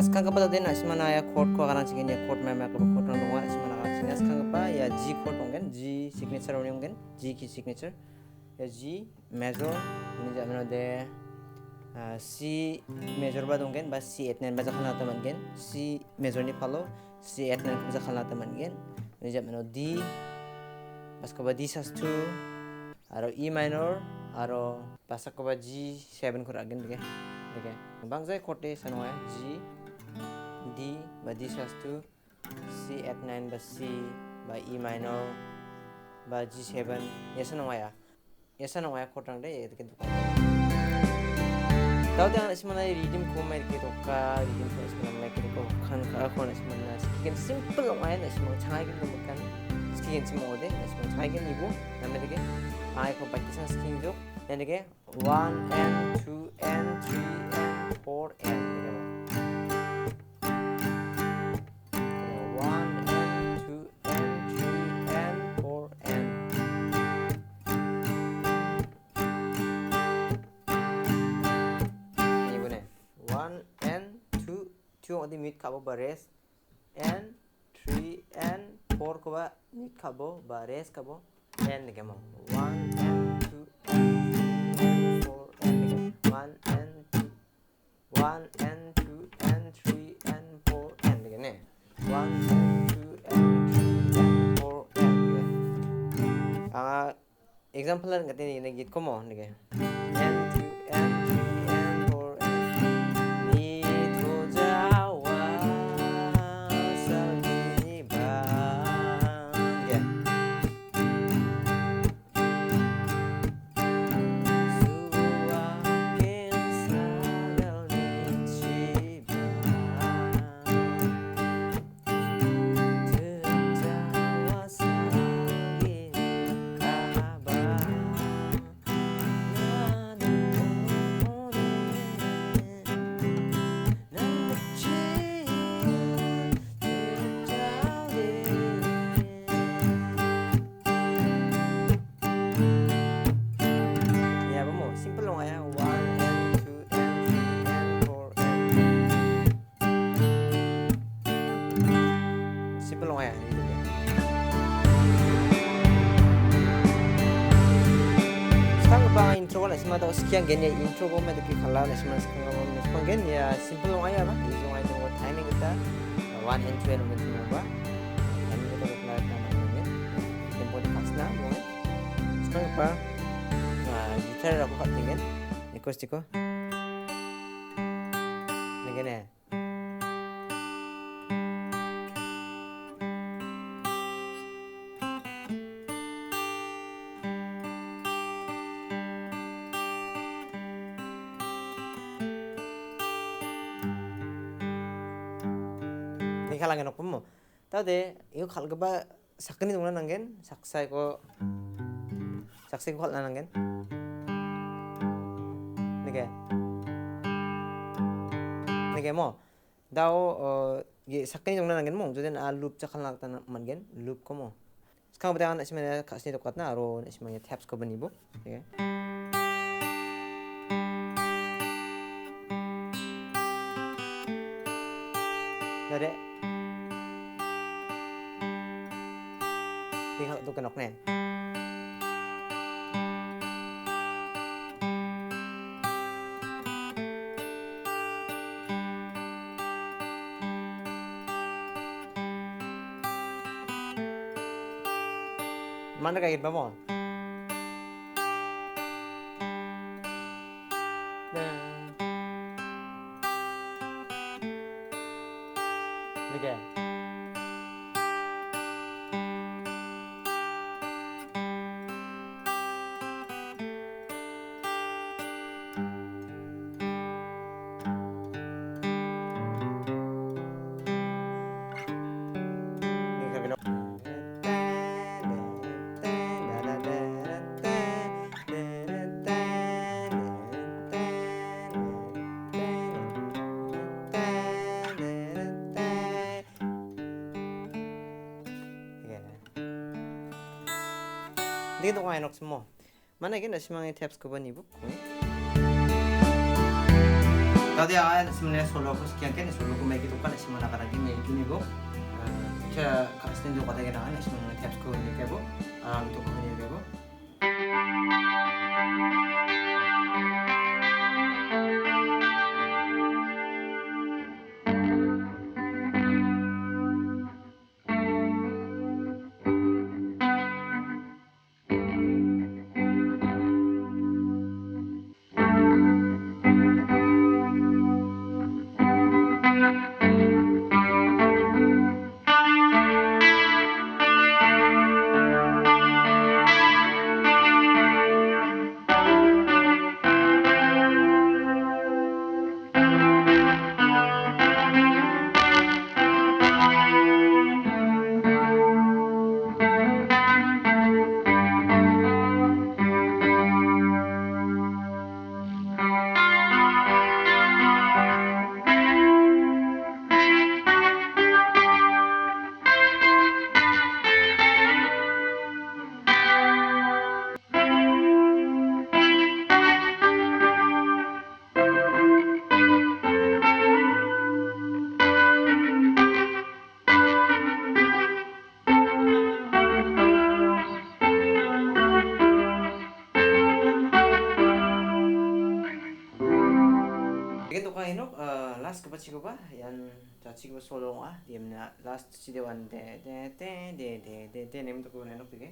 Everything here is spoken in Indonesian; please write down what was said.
sekarang kepada dia nasi mana ya chord ko karang cikin ya chord memang ke chord nang dong nasi mana karang cikin sekarang apa ya G chord dong G signature dong G key signature ya G major ini jangan ada C major ba dong ba C8 9 baca kena teman C major ni follow C8 9 baca kena teman ini jangan D pas ke D sus2 aro E minor aro pas ke G7 kurang deh bangsa chord deh sanoya G D by D sus2 C8 9 by C by E minor by G7 yesa nongaya chord rang deh itu kan tahu jangan sebenarnya rhythm ko main gitu ka rhythm ko sebenarnya main gitu kan ka ako na sebenarnya sekian simple nongaya na sebenarnya canggih gitu bukan sekian simple deh na sebenarnya canggih ibu namanya deh ay ko practice sekian jok dan deh 1 and 2 and 3 and 4 and di mid kabo bares and 3 and 4 ko ba mid kabo bares kabo and ni kamo 1 and 2 and 4 and 1 and 2 1 and 2 and 3 and 4 and ni 1 and 2 and 3 and 4 and example lang katin ni git ko mo ni and 2 and 3 and 4 and ni to jawa salini bang ya suakin sadal nici bang jawa salini kabang intro lah semua tahu sekian gen ya intro ko me deki khala lah semua sekarang gen ya simple long aja bah easy long aja buat timing kita 1 and 2 and gitu bah and kita apply nama gen tempo di pas na long sekarang apa gitar aku pakai gen acoustic ko gen ya kalangin aku mo, tahu deh, itu kalau keba sakni dong nangen, saksai ko nangen, nih mo, tahu sakni dong nangen mo, jadi loop cakal nak tanam mangen, loop ko mo, sekarang berarti anak semuanya kasih dokatnya, aro semuanya tabs ko benibu, nih Dede tinggal tuh kenoknya mana kayak gitu mo Oke. Dito ko inox mo. Mana gin na si mga tabs ko ba ni book? dia sebenarnya solo ko sekian kan solo ko may kitukan simana karagi may kini bo cha kastin do kata kenangan sebenarnya tips ko ini kayak bo untuk ko ini kayak bo Jadi tuh kan inok last kepat sih ba yang caci ba solo ah dia mana last si dewan de nem tuh kan inok tuh